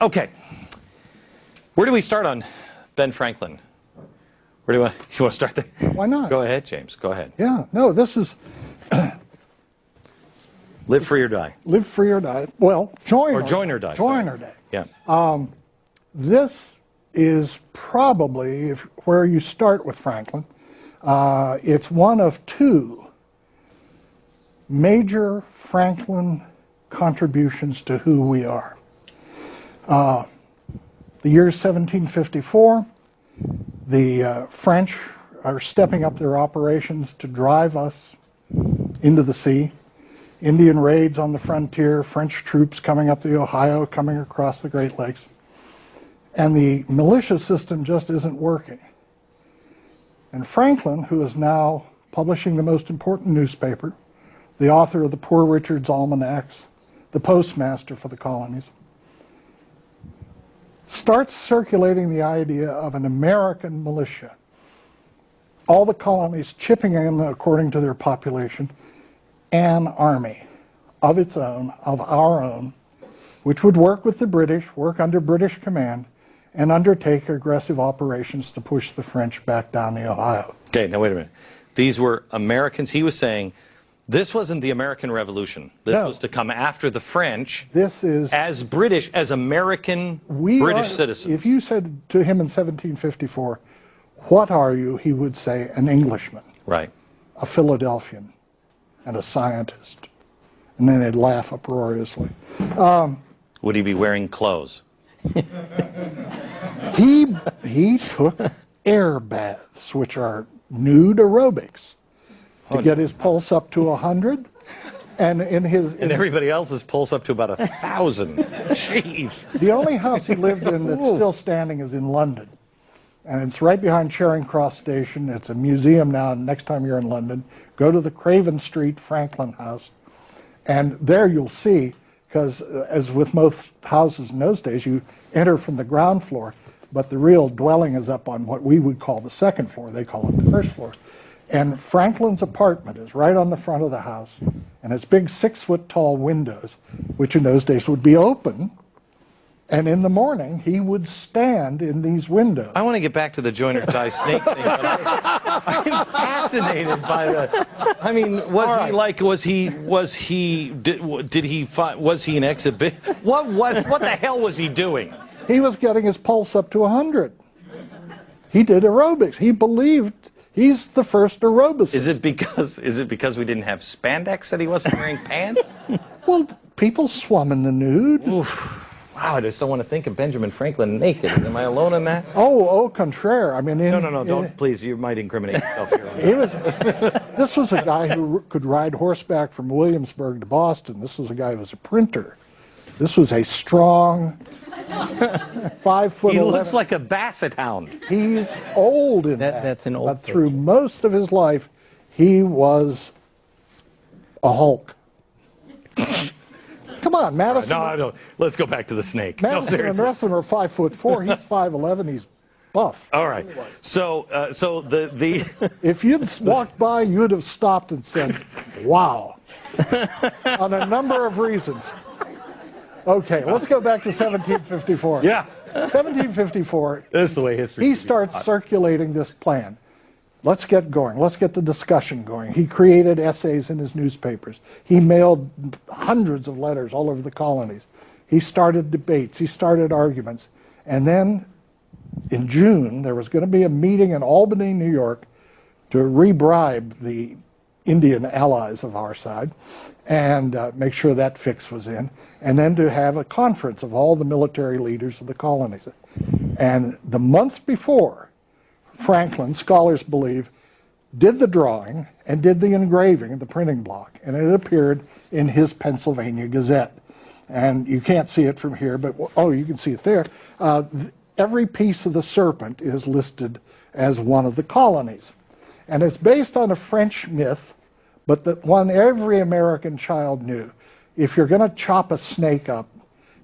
Okay. Where do we start on Ben Franklin? Where do you want to start there? Why not? Go ahead, James. Go ahead. Yeah, no, this is... Live free or die. Live free or die. Well, join or die. Join or die. Yeah. This is probably where you start with Franklin. It's one of two major Franklin contributions to who we are. The year 1754, the French are stepping up their operations to drive us into the sea. Indian raids on the frontier, French troops coming up the Ohio, coming across the Great Lakes. And the militia system just isn't working. And Franklin, who is now publishing the most important newspaper, the author of the Poor Richard's Almanacs, the postmaster for the colonies, starts circulating the idea of an American militia. All the colonies chipping in according to their population, an army of its own, of our own, which would work with the British, work under British command, and undertake aggressive operations to push the French back down the Ohio. Okay, now wait a minute. These were Americans. He was saying this wasn't the American Revolution. This was to come after the French. This is as British, as American British citizens. If you said to him in 1754, what are you? He would say, an Englishman. Right. A Philadelphian. And a scientist. And then they'd laugh uproariously. Would he be wearing clothes? He took air baths, which are nude aerobics, to get his pulse up to 100. And and everybody else's pulse up to about 1,000. Jeez. The only house he lived in that's still standing is in London. And it's right behind Charing Cross Station. It's a museum now. Next time you're in London, go to the Craven Street Franklin House. And there you'll see, because as with most houses in those days, you enter from the ground floor, but the real dwelling is up on what we would call the second floor. They call it the first floor. And Franklin's apartment is right on the front of the house. And it's big 6-foot-tall windows, which in those days would be open. And in the morning, he would stand in these windows. I want to get back to the join or die snake thing, but I'm fascinated by the. I mean, was he an exhibit? What the hell was he doing? He was getting his pulse up to 100. He did aerobics. He believed he's the first aerobicist. Is it because we didn't have spandex that he wasn't wearing pants? Well, people swum in the nude. Oof. Wow, I just don't want to think of Benjamin Franklin naked. Am I alone in that? Oh, contraire. I mean, no, don't, please. You might incriminate yourself here. This was a guy who could ride horseback from Williamsburg to Boston. This was a guy who was a printer. This was a strong 5'11". He looks like a basset hound. He's old in that. That's an old. But through most of his life, he was a Hulk. Come on, Madison. No. Let's go back to the snake. Madison and the rest of them are 5'4". He's 5'11". He's buff. All right. So the if you'd walked by, you'd have stopped and said, "Wow," on a number of reasons. Okay, let's go back to 1754. Yeah. 1754. This is the way history. He starts circulating this plan. Let's get going. Let's get the discussion going. He created essays in his newspapers. He mailed hundreds of letters all over the colonies. He started debates. He started arguments. And then in June, there was going to be a meeting in Albany, New York, to re-bribe the Indian allies of our side and make sure that fix was in, and then to have a conference of all the military leaders of the colonies. And the month before, Franklin, scholars believe, did the drawing and did the engraving of the printing block, and it appeared in his Pennsylvania Gazette. And you can't see it from here, but you can see it there. Every piece of the serpent is listed as one of the colonies. And it's based on a French myth, but that one every American child knew. If you're going to chop a snake up,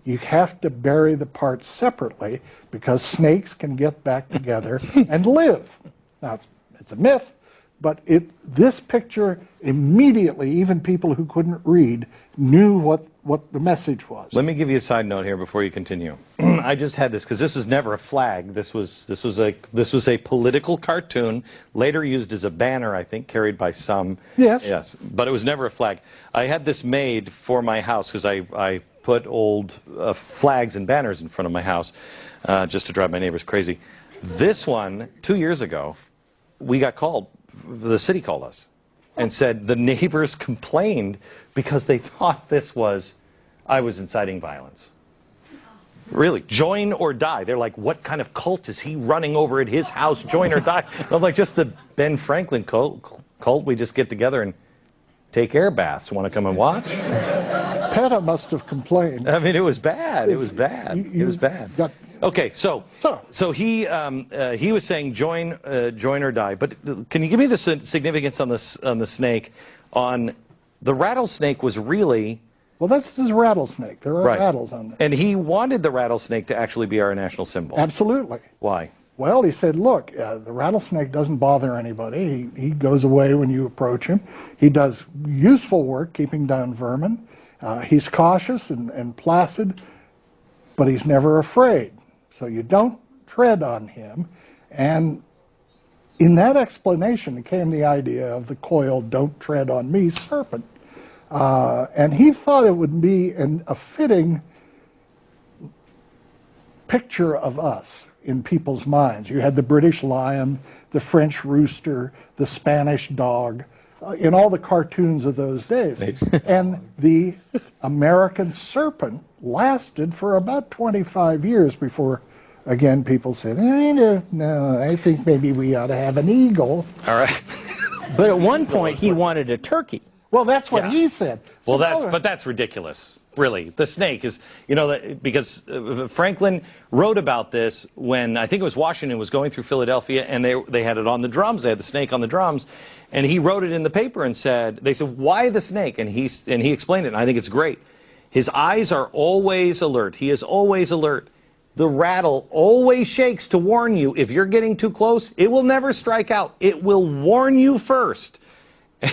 you have to bury the parts separately because snakes can get back together and live. Now, it's a myth, But this picture immediately, even people who couldn't read, knew what the message was. Let me give you a side note here before you continue. I just had this because this was never a flag. This was a political cartoon, later used as a banner, I think, carried by some. Yes. Yes, but it was never a flag. I had this made for my house because I put old flags and banners in front of my house just to drive my neighbors crazy. This one, 2 years ago, we got called. The city called us and said the neighbors complained because they thought I was inciting violence. Really, join or die. They're like, what kind of cult is he running over at his house? Join or die. I'm like, just the Ben Franklin cult. We just get together and take air baths. Want to come and watch? PETA must have complained. I mean, it was bad. It was bad. It was bad. Okay, so he was saying join or die. But can you give me the significance on the snake? On the rattlesnake was really. Well, this is a rattlesnake. There are rattles on this. And he wanted the rattlesnake to actually be our national symbol. Absolutely. Why? Well, he said, look, the rattlesnake doesn't bother anybody. He goes away when you approach him. He does useful work keeping down vermin. He's cautious and placid, but he's never afraid. So you don't tread on him. And in that explanation came the idea of the coiled "don't tread on me" serpent. And he thought it would be a fitting picture of us in people's minds. You had the British lion, the French rooster, the Spanish dog, in all the cartoons of those days. And the American serpent lasted for about 25 years before, again, people said, no, I think maybe we ought to have an eagle. All right. But at one point, he wanted a turkey. Well, that's what he said. Well, that's ridiculous. Really, the snake is, because Franklin wrote about this when I think it was Washington was going through Philadelphia, and they had it on the drums. They had the snake on the drums, and he wrote it in the paper and said, they said, why the snake? And he explained it, and I think it's great. His eyes are always alert. He is always alert. The rattle always shakes to warn you. If you're getting too close, it will never strike out. It will warn you first.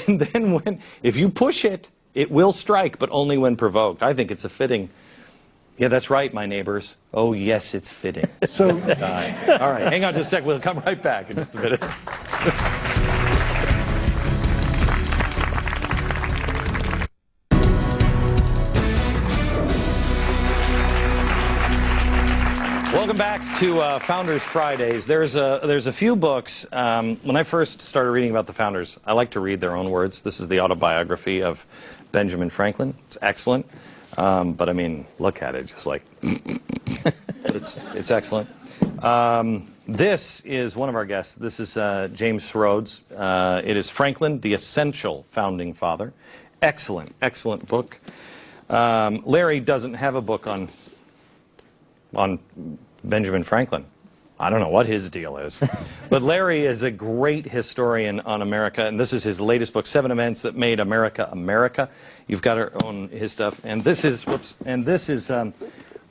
And then if you push it, it will strike, but only when provoked. I think it's a fitting. Yeah, that's right, my neighbors. Oh, yes, it's fitting. So, all right, hang on just a sec. We'll come right back in just a minute. Welcome back to Founders Fridays. There's a few books. When I first started reading about the founders, I like to read their own words. This is the autobiography of Benjamin Franklin. It's excellent. But I mean, look at it, just like, it's excellent. This is one of our guests. This is James Rhodes. It is Franklin, the Essential Founding Father. Excellent, excellent book. Larry doesn't have a book on Benjamin Franklin. I don't know what his deal is. But Larry is a great historian on America, and this is his latest book, 7 Events That Made America America. You've got his stuff. And this is,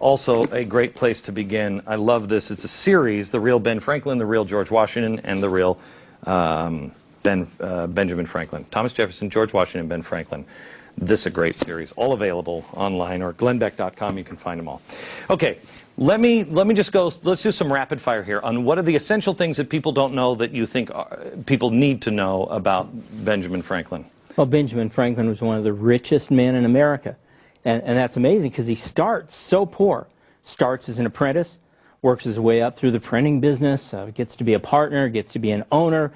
also a great place to begin. I love this. It's a series, The Real Ben Franklin, The Real George Washington, and The Real Benjamin Franklin. Thomas Jefferson, George Washington, Ben Franklin. This is a great series, all available online, or glennbeck.com. You can find them all. Okay, let me just go. Let's do some rapid fire here on what are the essential things that people don't know that you think people need to know about Benjamin Franklin. Well, Benjamin Franklin was one of the richest men in America, and that's amazing because he starts so poor. Starts as an apprentice, works his way up through the printing business, gets to be a partner, gets to be an owner.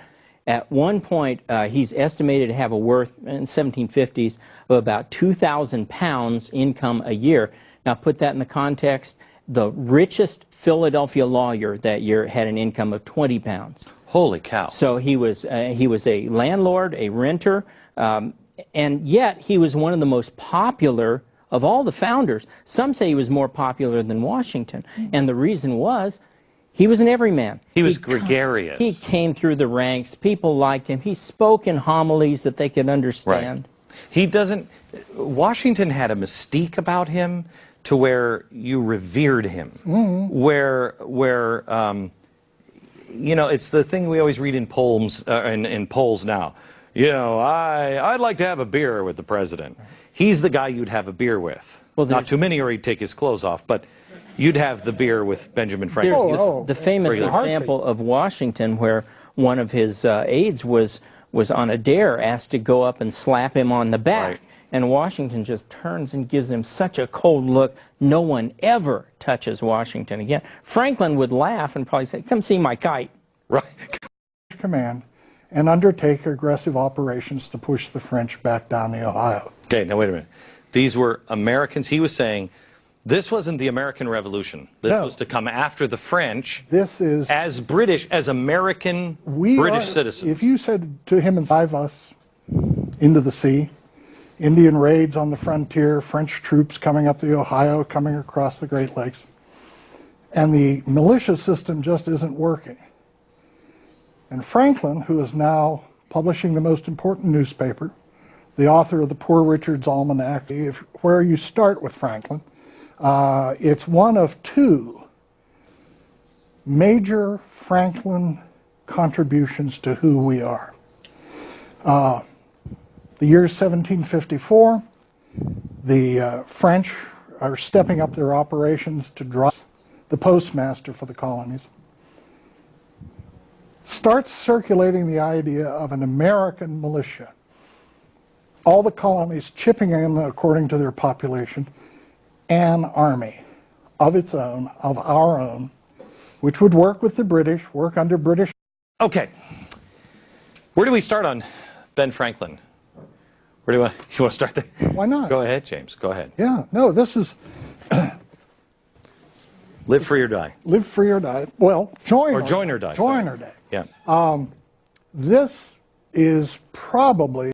At one point, he's estimated to have a worth in the 1750s of about 2,000 pounds income a year. Now, put that in the context, the richest Philadelphia lawyer that year had an income of 20 pounds. Holy cow. So he was a landlord, a renter, and yet he was one of the most popular of all the founders. Some say he was more popular than Washington, and the reason was he was an everyman. He was gregarious. He came through the ranks. People liked him. He spoke in homilies that they could understand. Right. Washington had a mystique about him to where you revered him, where you know, it's the thing we always read in poems, in polls now. You know, I'd like to have a beer with the president. He's the guy you'd have a beer with. Well, not too many or he'd take his clothes off, but you'd have the beer with Benjamin Franklin. There's the famous example of Washington where one of his aides was on a dare, asked to go up and slap him on the back. Right. And Washington just turns and gives him such a cold look. No one ever touches Washington again. Franklin would laugh and probably say, come see my kite. Right. Command and undertake aggressive operations to push the French back down the Ohio. Okay, now wait a minute. These were Americans. He was saying this wasn't the American Revolution. This was to come after the French. This is as British, as American British citizens. If you said to him and drive us into the sea, Indian raids on the frontier, French troops coming up the Ohio, coming across the Great Lakes, and the militia system just isn't working. And Franklin, who is now publishing the most important newspaper, the author of the Poor Richard's Almanac, where you start with Franklin, it's one of two major Franklin contributions to who we are. The year 1754, the French are stepping up their operations to drive the postmaster for the colonies. Starts circulating the idea of an American militia. All the colonies chipping in according to their population, an army of its own, of our own, which would work with the British, work under British. Okay. Where do we start on Ben Franklin? Where do you want to start there? Why not? Go ahead, James. Go ahead. Yeah, no, this is live free or die. Live free or die. Well, join or die. Join or die. Yeah. This is probably